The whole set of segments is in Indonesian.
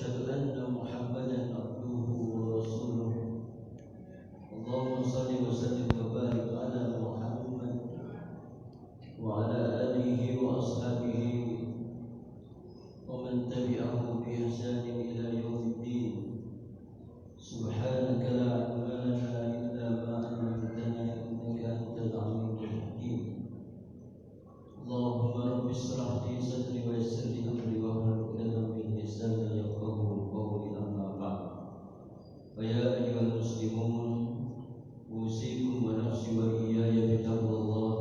وأشهد أن محمدا عبده ورسوله. اللهم صل وسلم وبارك على محمد وعلى آله وأصحابه ومن تبعه بإحسان إلى يوم الدين. سبحانك لا علم لنا إلا ما علمتنا إنك أنت العليم الحكيم. اللهم رب اشرح لي صدري ويسر لي أمري واحلل عقدة من لساني يفقهوا قولي. أما بعد، فيا أيها المسلمون أوصيكم ونفسي وإياي بتقوى الله،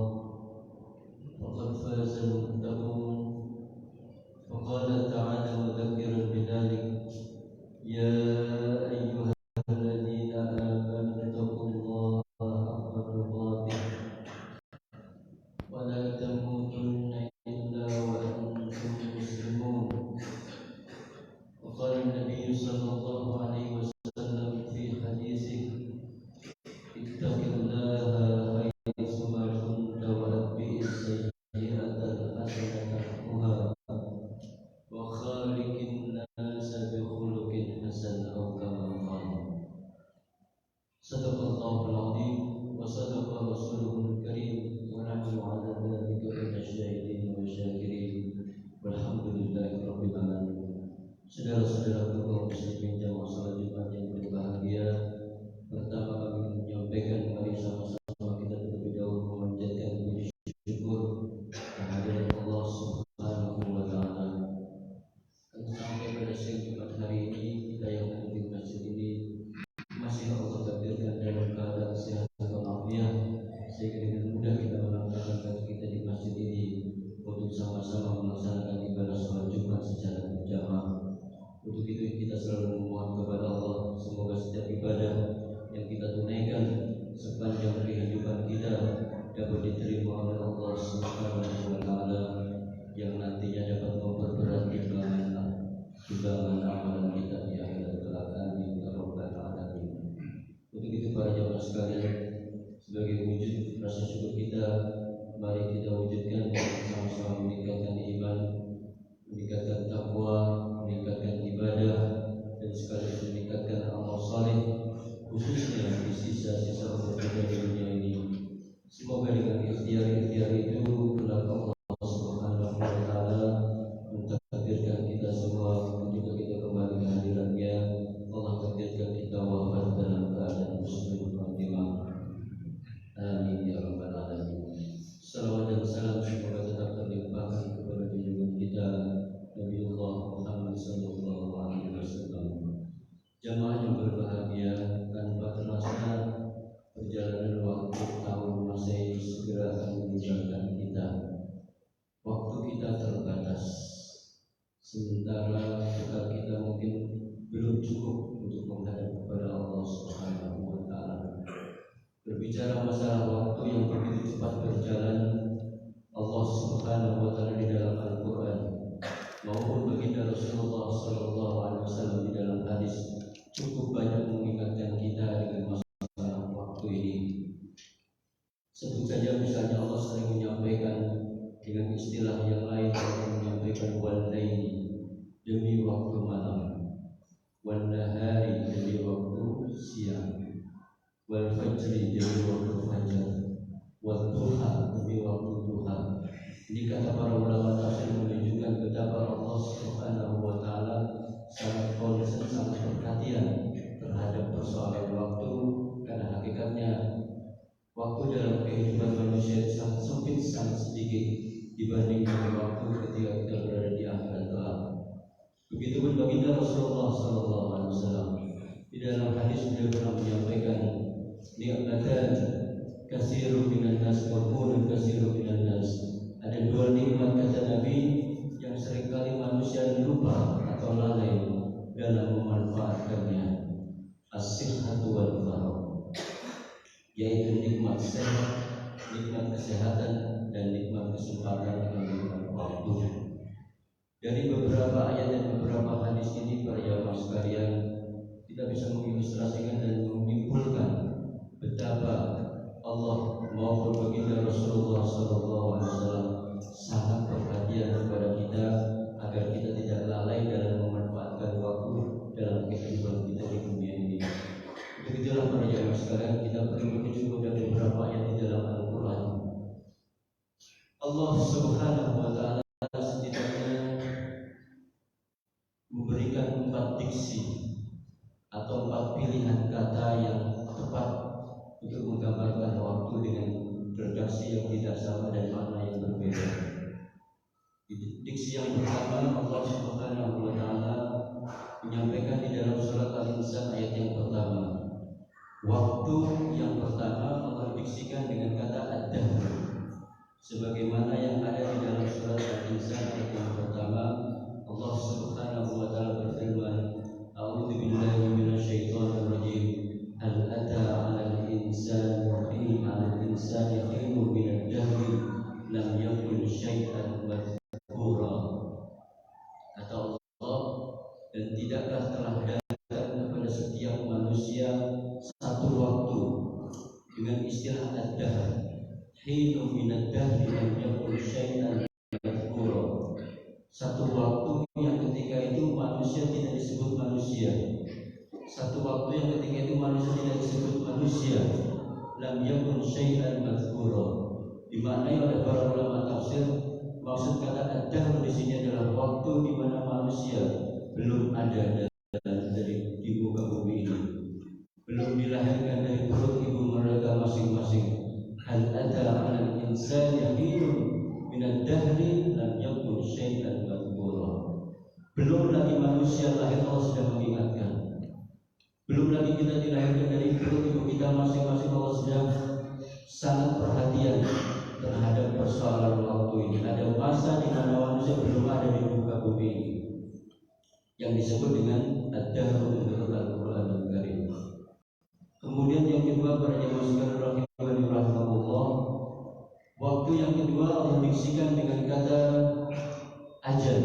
فقد فاز المتقون. وقال تعالى مذكرا بذلك: يا أيها الذين آمنوا اتقوا الله حق تقاته ولا تموتن إلا وأنتم مسلمون. وقال النبي صلى الله عليه وسلم في حديثه: اتق الله حيثما كنت وأتبع السيئة الحسنة تمحها وخالق الناس بخلق حسن أو كما قال. صدق الله العظيم وصدق رسوله الكريم ونحن على ذلك من الشاهدين والشاكرين والحمد لله رب العالمين. Saudara-saudara kaum muslimin jamaah salat Jumat yang berbahagia, pertama kami menyampaikan mari sama-sama kita terlebih dahulu memanjatkan puji syukur kehadirat Allah Subhanahu wa taala. Sampai pada siang Jumat hari ini kita yang ada di masjid ini masih Allah takdirkan dalam keadaan sehat walafiat, sehingga dengan mudah kita melangkahkan kaki kita di masjid ini untuk sama-sama melaksanakan ibadah sholat Jumat secara berjamaah. Untuk itu kita selalu memohon kepada Allah semoga setiap ibadah yang kita tunaikan sepanjang kehidupan kita dapat diterima oleh Allah Subhanahu wa taala, yang nantinya dapat memperberat timbangan amalan kita di akhirat kelak. Amin ya rabbal alamin. Untuk itu para jamaah sekalian, sebagai wujud rasa syukur kita, mari kita wujudkan sama-sama meningkatkan iman, meningkatkan takwa, meningkatkan ibadah, dan sekaligus meningkatkan amal saleh, khususnya di sisa-sisa umur kita di dunia ini. Semoga dengan ikhtiar-ikhtiar itu kelak Allah Subhanahu wa taala mentakdirkan kita semua ketika kita kembali ke hadiratnya. Allah takdirkan kita wafat dalam keadaan husnul khatimah. Amin ya rabbal alamin. Salawat dan salam semoga tetap terlimpahkan kepada junjungan kita Nabiullah Muhammad sallallahu alaihi wasallam. Jamaah yang berbahagia, tanpa terasa perjalanan waktu tahun Masehi segera akan meninggalkan kita. Waktu kita terbatas, sementara bekal kita mungkin belum cukup untuk menghadap kepada Allah Subhanahu wa taala. Berbicara masalah waktu yang begitu cepat berjalan, Allah Subhanahu wa taala di dalam Al-Qur'an maupun baginda Rasulullah sallallahu alaihi wasallam di dalam hadis cukup banyak mengingatkan kita dengan masalah waktu ini. Sebut saja misalnya Allah sering menyampaikan dengan istilah yang lain, Allah menyampaikan wal laili, demi waktu malam, wan nahari, demi waktu siang, wal fajri, demi waktu fajar, wal duha, demi waktu duha. Ini kata para ulama tafsir menunjukkan betapa Allah Subhanahu wa taala sangat concern, sangat perhatian terhadap persoalan waktu, karena hakikatnya waktu dalam kehidupan manusia sangat sempit, sangat sedikit dibandingkan waktu ketika kita berada di akhirat kelak. Begitupun baginda Rasulullah sallallahu alaihi wasallam di dalam hadis beliau pernah menyampaikan, ni'matan katsirun minan nas wa qulun katsirun minan nas. Ada dua nikmat kata Nabi yang seringkali manusia lupa atau lalai dalam memanfaatkannya. As-sihhatu wal faragh, yaitu nikmat sehat, nikmat kesehatan, dan nikmat kesempatan dengan waktu. Dari beberapa ayat dan beberapa hadis ini para jamaah sekalian, kita bisa mengilustrasikan dan menyimpulkan betapa Allah maupun baginda Rasulullah SAW sangat perhatian kepada kita agar kita tidak lalai dalam memanfaatkan waktu Subhanahu wa Ta'ala setidaknya memberikan 4 diksi atau 4 pilihan kata yang tepat untuk menggambarkan waktu dengan redaksi yang tidak sama dan makna yang berbeda. Diksi yang pertama, Allah Subhanahu wa Ta'ala menyampaikan di dalam surat Al-Insan ayat yang pertama. Waktu yang pertama Allah diksikan dengan kata ad-dahr, sebagaimana yang ada di dalam surat Al-Insan ayat yang pertama. Allah Subhanahu wa Ta'ala berfirman, A'udzu billahi minasyaitonir rajim. Hal ata 'alal insani hinun minad dahri lam yakun syai'an madhkura. Kata Allah, dan tidakkah telah datang kepada setiap manusia satu waktu dengan istilah ad-dahr, hinun minad dahri lam yakun syai'an madhkura. Satu waktu yang ketika itu manusia tidak disebut manusia. Satu waktu yang ketika itu manusia tidak disebut manusia. Lam yakun syai'an madhkura. Dimaknai oleh para ulama tafsir, maksud kata ad-dahr di sini adalah waktu di mana manusia belum ada dari di muka bumi ini, belum dilahirkan dari perut ibu mereka masing-masing. Hal ata 'alal insani hinun minad dahri lam yakun syai'an madhkura. Belum lagi manusia lahir Allah sudah mengingatkan. Belum lagi kita dilahirkan dari perut ibu kita masing-masing Allah sudah sangat perhatian terhadap persoalan waktu ini. Ada masa di mana manusia belum ada di muka bumi ini yang disebut dengan ad-dahr menurut Al-Quran Al-Karim. Kemudian yang kedua, para jemaah sekalian rahimahullah, waktu yang kedua Allah diksikan dengan kata ajal,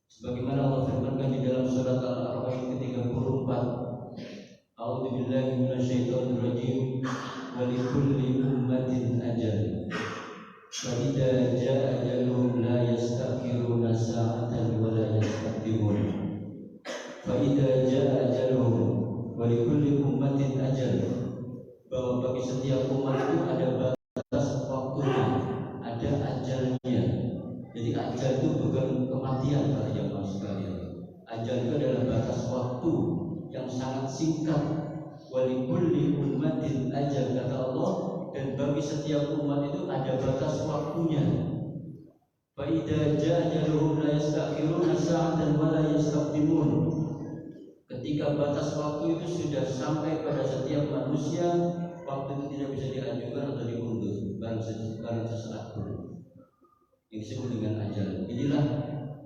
sebagaimana Allah firmankan di dalam surat Al-A'raf ayat ke-34, A'udzu billahi minasyaitonir rajim, wa likulli ummatin ajal, fa idza jaa ajaluhum la yastakhiruna sa'atan wa la yastaqdimun. Fa idza jaa ajaluhum, wa likulli ummatin ajal, bahwa bagi setiap umat itu ada batas waktunya, ada ajalnya. Jadi ajal itu bukan kematian para jamaah sekalian. Ajal itu adalah batas waktu yang sangat singkat. Walikulli ummatin ajal, kata Allah, dan bagi setiap umat itu ada batas waktunya. Fa idza jaa ajaluhum la yastakhiruna sa'atan wa la yastaqdimun. Ketika batas waktu itu sudah sampai pada setiap manusia, waktu itu tidak bisa diajukan atau diundur barang sesaat pun. Yang disebut dengan ajal. Inilah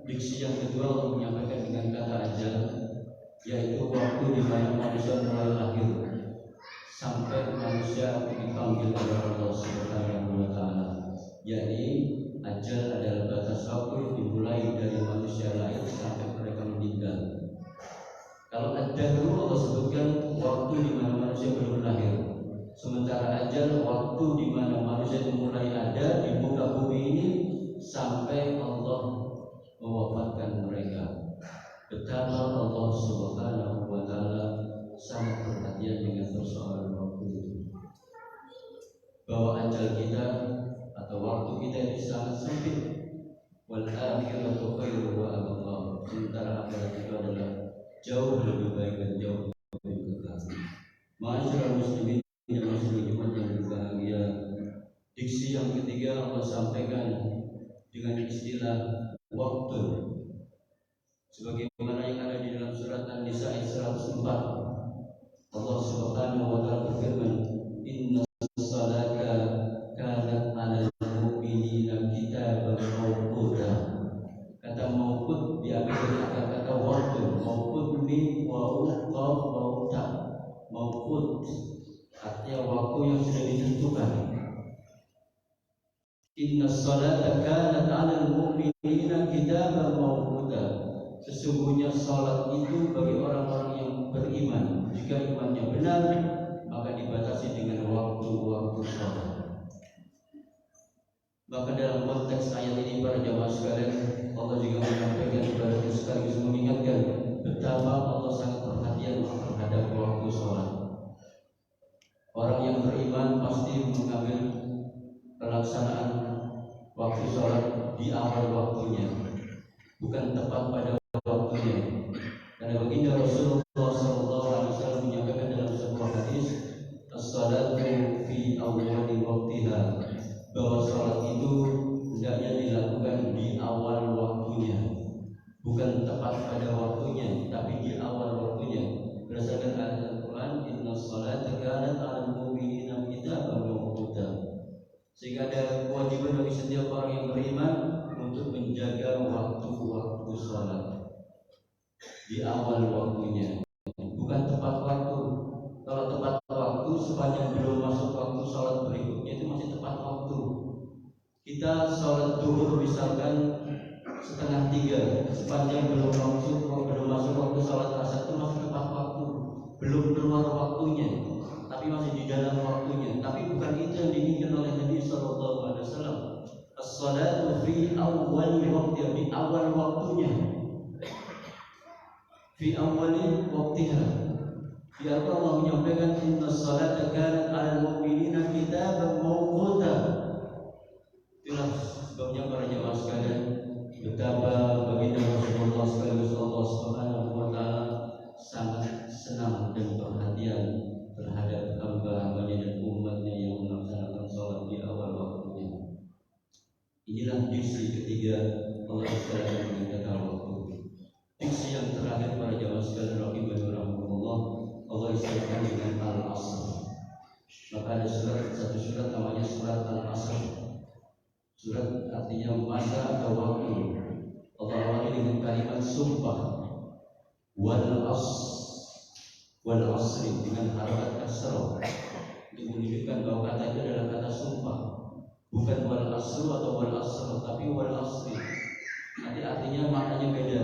diksi yang kedua Allah menyampaikan dengan kata ajal, yaitu waktu di mana manusia mulai lahir sampai manusia dipanggil oleh Allah Subhanahu wa Ta'ala. Yakni ajal adalah batas waktu yang dimulai dari manusia lahir sampai mereka meninggal. Kalau ad-dahr Allah sebutkan waktu di mana manusia belum lahir, sementara ajal waktu di mana manusia mulai ada di muka bumi ini sampai Allah mewafatkan mereka. Betapa Allah Subhanahu wa Ta'ala sangat perhatian dengan persoalan waktu itu. Bahwa ajal kita atau waktu kita ini sangat sempit. Wal akhiratu khairu wa abqa. Sementara akhirat itu adalah jauh lebih baik dan jauh lebih kekal. Ma'asyiral muslimin dan muslimat yang berbahagia, diksi yang ketiga Allah sampaikan dengan istilah waktu, sebagaimana yang ada di dalam surat An-Nisa ayat 104. Allah Subhanahu wa Ta'ala berfirman, Inna salata kanat 'alal mu'minina kitaban mawquta. Kata mawqut diambil dari kata waktu. Mawqut mim wa qaf wa ta. Mawqut artinya waktu yang sudah ditentukan. Inna salata kanat 'alal mu'minina kitaban mawquta. Sesungguhnya salat itu bagi orang-orang yang beriman, jika imannya benar, maka dibatasi dengan waktu-waktu salat. Maka dalam konteks ayat ini para jamaah sekalian, Allah juga menyampaikan kepada kita sekaligus mengingatkan betapa Allah sangat perhatian terhadap waktu salat. Orang yang beriman pasti mengambil pelaksanaan waktu sholat di awal waktunya, bukan tepat pada waktunya. Karena baginda Rasulullah SAW menyampaikan dalam sebuah hadis, as-salatu fi awwali waktiha, bahwa sholat itu hendaknya dilakukan di awal waktunya, bukan tepat pada waktunya, tapi di awal waktunya. Berdasarkan ayat Al-Quran, inna sholata kanat 'alal mu'minina kitaban mawquta. Sehingga ada kewajiban bagi setiap orang yang beriman untuk menjaga waktu-waktu sholat di awal waktunya, bukan tepat waktu. Kalau tepat waktu, sepanjang belum masuk waktu sholat berikutnya itu masih tepat waktu. Kita sholat duhur misalkan 2:30, sepanjang belum masuk waktu sholat asar itu masih tepat waktu, belum keluar waktunya, tapi masih di dalam waktunya. Tapi bukan itu yang diinginkan oleh Nabi Sallallahu Alaihi Wasallam. As-salatu fi awwali waktiha, di awal waktunya, fi awwali waktiha. Di Al-Quran Allah menyampaikan, inna salata kanat 'alal mu'minina kitaban mawquta. Itulah sebabnya para jemaah sekalian, betapa baginda Rasulullah sekaligus Allah Subhanahu wa taala sangat senang dan perhatian terhadap hamba-hambanya dan umatnya yang melaksanakan sholat di awal waktunya. Inilah diksi ketiga Allah istilahkan dengan kata waktu. Diksi yang terakhir para jemaah sekalian rahimahumullah, Allah istilahkan dengan al-asr. Maka ada satu surat namanya surat al-asr. Surat artinya masa atau waktu. Allah awali dengan kalimat sumpah, wal asri, dengan harakat kasrah, untuk menunjukkan bahwa kata itu adalah kata sumpah, bukan wal asru atau wal asr, tapi wal asri. Nanti artinya maknanya beda.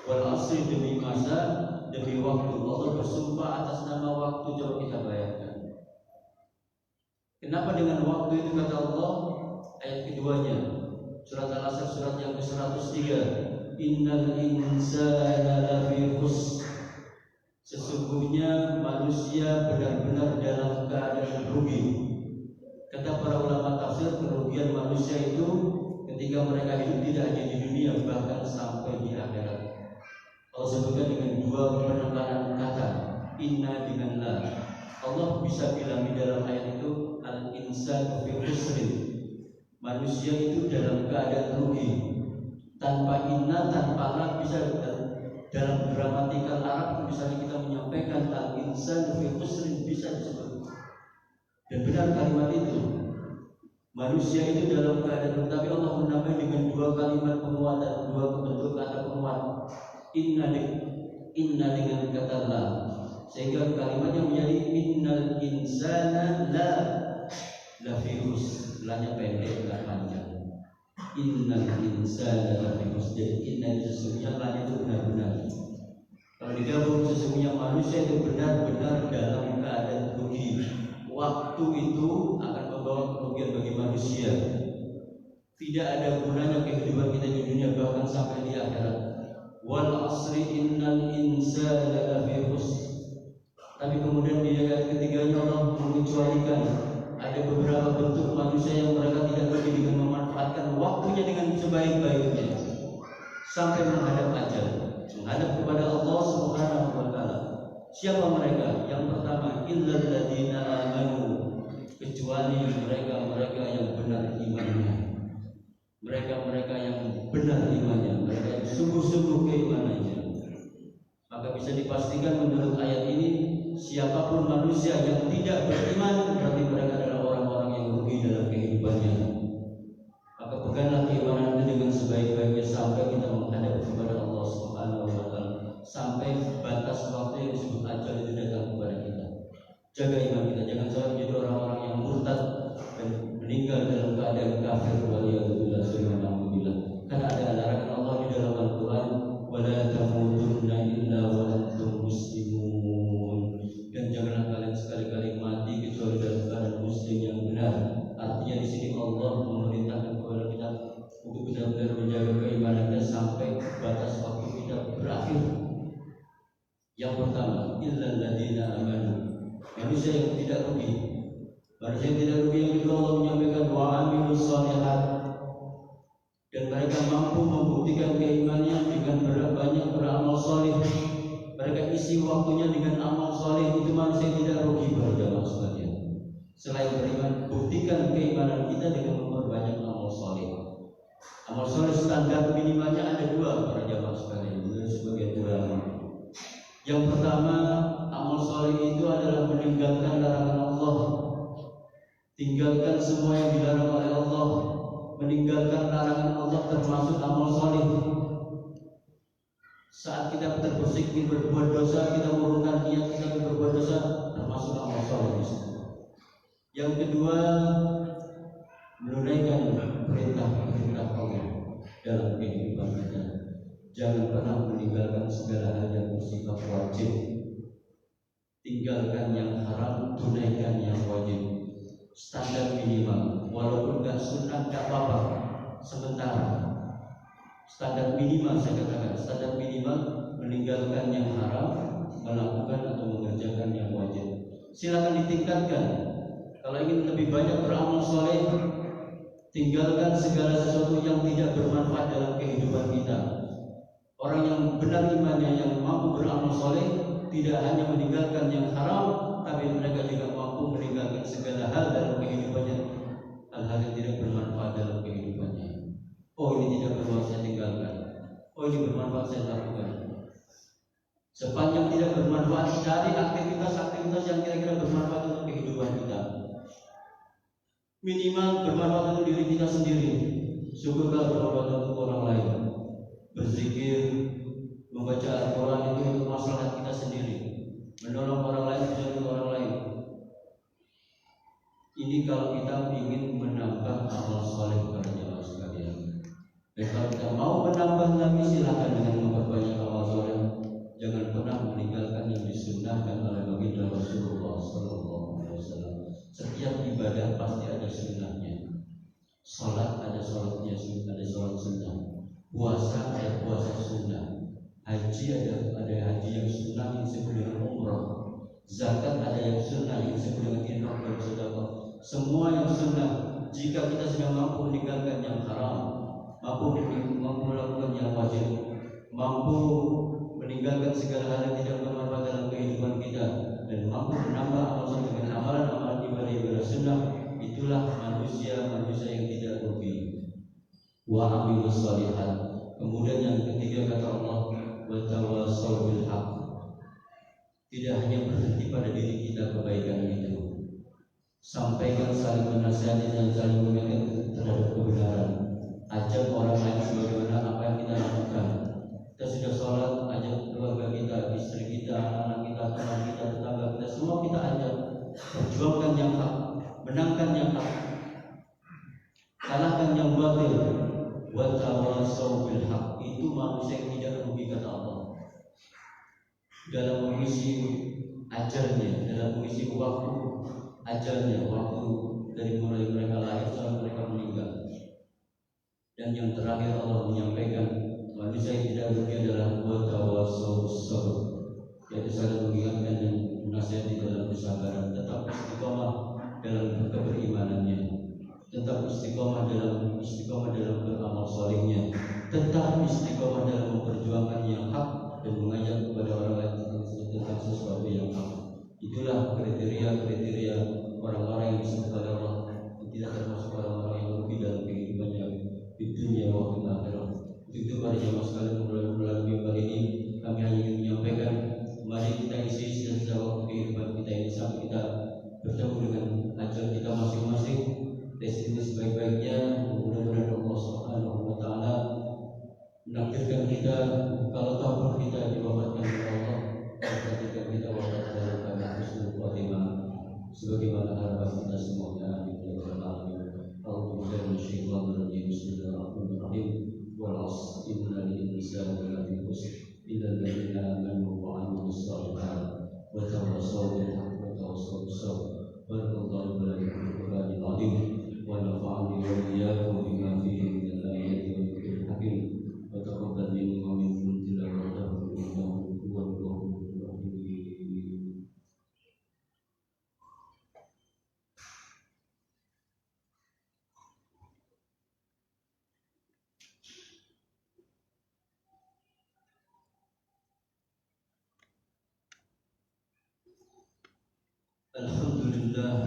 Wal asri demi masa, demi waktu. Allah bersumpah atas nama waktu. Coba kita bayangkan. Kenapa dengan waktu itu kata Allah? Ayat keduanya, surat Al-Asr, surat yang ke-103, innal insana lafi khusr, sesungguhnya manusia benar-benar dalam keadaan rugi. Kata para ulama tafsir, kerugian manusia itu ketika mereka hidup tidak hanya di dunia, bahkan sampai di akhirat. Allah sebutkan dengan dua penekanan kata, inna dengan la. Allah bisa bilang di dalam ayat itu, al-insanu fi khusrin, manusia itu dalam keadaan rugi. Tanpa inna, tanpa la, bisa dalam gramatikal Arab misalnya kita menyampaikan al-insanu fi khusrin, bisa disebut. Dan benar kalimat itu, manusia itu dalam keadaan rugi. Tapi Allah menambah dengan dua kalimat penguatan, dua bentuk kata penguat, inna dengan kata la, sehingga kalimatnya menjadi innal insana la virus. Lanya pendek, nggak panjang. Innal insana lafi khusr. Jadi inna itu sesungguhnya, lanya itu benar-benar. Kalau digabung, sesungguhnya manusia itu benar-benar dalam keadaan rugi. Waktu itu akan membawa kerugian bagi manusia. Tidak ada gunanya kehidupan kita di dunia, bahkan sampai di akhirat. Wal asri innal insana lafi khusr. Tapi kemudian di ayat ketiganya Allah mengecualikan ada beberapa bentuk manusia yang mereka tidak rugi dengan memanfaatkan waktunya dengan sebaik-baiknya sampai menghadap ajal, menghadap kepada Allah Subhanahu wa taala. Siapa mereka? Yang pertama, illal ladzina amanu, kecuali mereka-mereka yang benar imannya. Mereka-mereka yang benar imannya, mereka yang sungguh-sungguh keimanannya. Maka bisa dipastikan menurut ayat ini, siapapun manusia yang tidak beriman berarti mereka adalah orang-orang yang rugi dalam kehidupannya. Maka peganglah keimanan itu dengan sebaik-baiknya sampai kita menghadap kepada Allah Subhanahu wa taala, sampai batas waktu yang disebut ajal itu datang kepada kita. Jaga iman kita, jangan sampai menjadi orang-orang yang murtad dan meninggal dalam keadaan kafir. Waliyadzubillah, subhanallah. Karena ada larangan Allah di dalam Al-Quran, wala tamutunna illa wa antum muslimun, dan janganlah kalian sekali-kali mati kecuali dalam keadaan muslim yang benar. Artinya di sini Allah memerintahkan kepada kita untuk benar-benar menjaga keimanan kita sampai batas waktu kita berakhir. Yang pertama, illal ladzina amanu, manusia yang tidak rugi. Manusia yang tidak rugi yang kedua Allah menyampaikan wa amilus shalihat, mereka mampu membuktikan keimanannya dengan banyak beramal soleh, mereka isi waktunya dengan amal soleh, itu manusia tidak rugi pada jamaah sekalian. Selain beriman, buktikan keimanan kita dengan memperbanyak amal soleh. Amal soleh standar minimalnya ada dua para jamaah sekalian, menurut sebagian ulama. Yang pertama, amal soleh itu adalah meninggalkan larangan Allah, tinggalkan semua yang dilarang oleh Allah, meninggalkan larangan Allah termasuk amal soleh. Saat kita terbersikir berbuat dosa, kita murungkan niat kita berbuat dosa, termasuk amal soleh. Yang kedua, menunaikan perintah-perintah Allah dalam kehidupan kita. Jangan pernah meninggalkan segala hal yang bersifat wajib. Tinggalkan yang haram, tunaikan yang wajib. Standar minimal, walaupun gak sunnah gak apa-apa. Sementara standar minimal, saya katakan standar minimal, meninggalkan yang haram, melakukan atau mengerjakan yang wajib. Silakan ditingkatkan. Kalau ingin lebih banyak beramal soleh, tinggalkan segala sesuatu yang tidak bermanfaat dalam kehidupan kita. Orang yang benar imannya, yang mampu beramal soleh, tidak hanya meninggalkan yang haram, tapi mereka juga mampu meninggalkan segala hal dalam kehidupannya, hal-hal yang tidak bermanfaat dalam kehidupannya. Oh, ini tidak bermanfaat, saya tinggalkan. Oh, ini bermanfaat, saya lakukan. Sepanjang tidak bermanfaat, cari aktivitas-aktivitas yang kira-kira bermanfaat untuk kehidupan kita. Minimal bermanfaat untuk diri kita sendiri. Syukur kalau bermanfaat untuk orang lain. Berzikir, membaca Al-Quran itu untuk maslahat kita sendiri. Menolong orang lain bisa untuk orang lain. Ini kalau kita ingin menambah amal soleh pada jamaah sekalian. Dan kalau kita mau menambah lagi, silakan dengan memperbanyak amal soleh. Jangan pernah meninggalkan yang disunnahkan oleh baginda Rasulullah SAW. Setiap ibadah pasti ada sunnahnya. Salat ada salatnya, ada salat sunnah. Puasa ada puasa sunnah. Haji ada haji yang sunnah yang disebut dengan umrah. Zakat ada yang sunnah yang disebut dengan infak dan sedekah. Semua yang sunnah. Jika kita sudah mampu meninggalkan yang haram, mampu melakukan yang wajib, mampu meninggalkan segala hal yang tidak bermanfaat dalam kehidupan kita, dan mampu menambah amal dengan amalan-amalan ibadah sunnah, itulah manusia yang tidak rugi. Wa amilus shalihat. Kemudian yang ketiga kata Allah, wa tawassaw bil haqq. Tidak hanya berhenti pada diri kita kebaikan itu, sampaikan, saling menasihati dan saling mengingatkan terhadap kebenaran. Ajak orang lain sebagaimana apa yang kita lakukan. Kita sudah sholat, ajak keluarga kita, istri kita, anak-anak kita, teman kita, tetangga kita, semua kita ajak. Perjuangkan yang hak, menangkan yang hak, kalahkan yang batil. Wa tawassaw bil haqq. Itu manusia yang tidak rugi kata Allah. Dalam mengisi ajalnya, dalam mengisi waktu ajalnya, waktu dari mulai mereka lahir sampai mereka meninggal. Dan yang terakhir Allah menyampaikan, manusia yang tidak rugi adalah wa tawassaw bis sabr, yaitu saling mengingatkan dan menasihati dalam kesabaran. Tetap istiqomah dalam keberimanannya, tetap istiqomah dalam beramal solehnya, tetap istiqomah dalam memperjuangkan yang hak dan mengajak kepada orang lain tentang sesuatu yang hak. Itulah kriteria orang-orang yang disebut oleh Allah, yang tidak termasuk orang-orang yang rugi dalam kehidupannya di dunia maupun akhirat. Itu para jamaah sekalian, melalui mimbar ini kami hanya ingin menyampaikan, mari kita isi sisa waktu kehidupan kita ini sampai kita bertemu dengan ajal kita masing-masing. Tes ini sebaik-baiknya, mudah-mudahan Allah Subhanahu wa Ta'ala menakdirkan kita, kalau tahu kita diwafatkan oleh Allah, menakdirkan kita wafat dalam keadaan husnul khatimah sebagaimana harapan kita semuanya. Amin ya rabbal alamin. A'udzu billahi minasyaitonir rajim. Bismillahirrahmanirrahim. Wal 'asr innal insana lafi khusr illa alladziina aamanu wa 'amilus shalihaati wa tawassaw Alhamdulillah,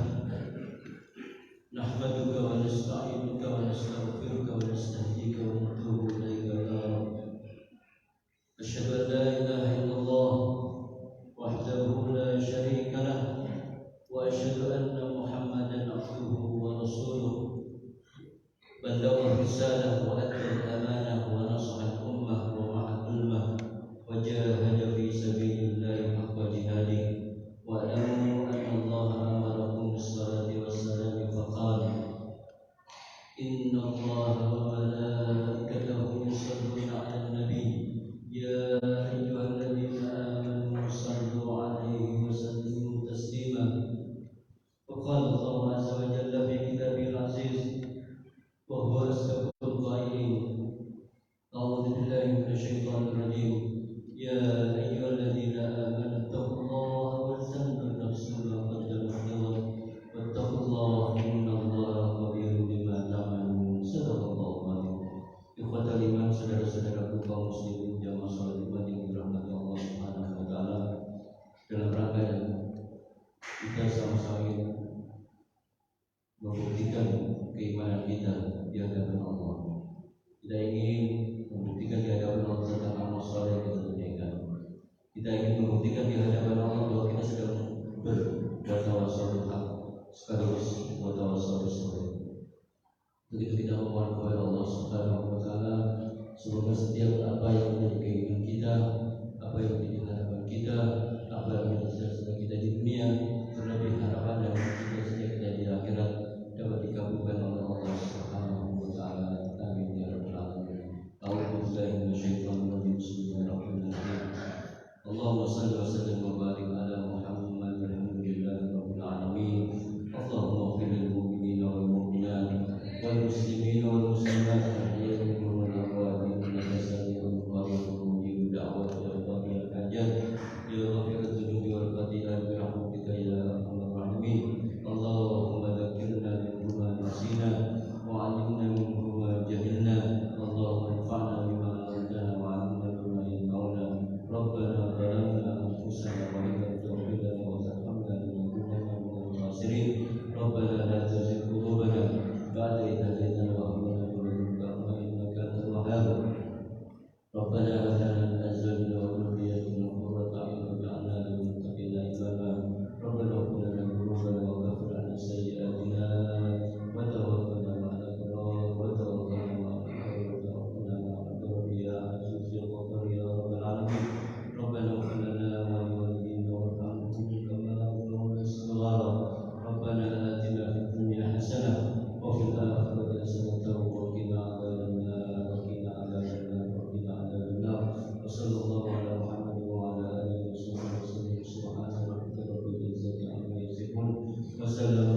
nahmaduka wa nasta'inuka wa nastaghfiruka wa nastahdika wa natubu ilaika ya Rabb. Asyhadu an la ilaha illallah wahdahu la syarika lah wa asyhadu anna Muhammadan abduhu wa rasuluh. Ballagha risalah wa adda al-amanah wa nasaha al-ummah wa ma'a al-ummah wa jahada fi sabilillahi haqqa jihadih. وَاعْلَمُوا أَنَّ اللَّهَ أَمَرَكُم بِالصَّلَاةِ وَالسَّلَامِ فَقَالَ إِنَّ اللَّهَ وَمَلَائِكَتَهُ يُصَلُّونَ عَلَى النَّبِيِّ يَا أَيُّهَا الَّذِينَ آمَنُوا صَلُّوا عَلَيْهِ وَسَلِّمُوا تَسْلِيمًا. وقال الله عز وجل في كتابه العزيز وهو أصدق القائلين أعوذ بالله من الشيطان الرجيم يا أيها الذين آمنوا اتقوا الله ولتنظر نفس ما قدمت لغد واتقوا الله إن الله خبير بما تعملون. صدق الله العظيم. Ikhwatal iman, saudara-saudaraku kaum muslimin jamaah salat Jumat yang dirahmati Allah Subhanahu wa taala, dalam rangka yang kita sama-sama ingin membuktikan keimanan kita di hadapan Allah. Kita ingin membuktikan di hadapan Allah tentang amal saleh yang kita tunaikan. Kita ingin membuktikan di hadapan Allah bahwa kita sedang berbuat tawassul bil haq sekaligus berbuat tawassul bis sabr. Begitu kita memohon kepada Allah Subhanahu wa taala, semoga setiap apa yang menjadi keinginan kita, apa yang menjadi harapan kita, apa yang menjadi cita-cita kita di dunia, terlebih harapan dan cita-cita kita di akhirat dapat dikabulkan oleh Allah Subhanahu wa taala. Amin ya rabbal alamin. A'udzu billahi minasyaitonir rajim. Bismillahirrahmanirrahim. Allahumma shalli wa sallim wa barik ala Muhammad walhamdulillahi rabbil alamin. Allahumma ighfir lil mu'minina wal mu'minat wal muslimina wal muslimat al-ahya'i minhum wal amwat innaka sami'un qaribun mujibud da'wati ya qadiyal hajat ya ghafirad dzunubi wal khati'at bi rahmatika ya arhamar rahimin. Allahumma dzakkirna minhu ma nasina wa 'allimna minhu ma jahilna. Allahumma anfa'na bima 'allamtana wa 'allimna bima yanfa'una. Rabbana zalamna anfusana wa in lam taghfir lana wa tarhamna lanakunanna minal khasirin. Rabbana la tuzigh qulubana ba'da idh hadaytana wa hab lana min ladunka rahmah innaka antal wahhab. Rabbana hab lana min azwajina wa dhurriyyatina qurrata a'yun waj'alna lil muttaqina imama. Rabbana ighfir lana dhunubana wa kaffir 'anna sayyi'atina wa tawaffana ma'al abrar wa tawaffana ma'al abrar wa tawaffana ma'al abrar ya aziz ya ghafar ya rabbal alamin. Rabbana ighfir lana wa li walidayna warhamhum kama rabbayana shighara. Rabbana atina fid dunya hasanah wa fil akhirati hasanah wa qina adzabannar wa qina adzabannar wa qina adzabannar. Wa sallallahu ala Muhammad wa ala alihi wa sahbihi wa sallam. Subhana rabbika rabbil izzati amma yasifun wa salamun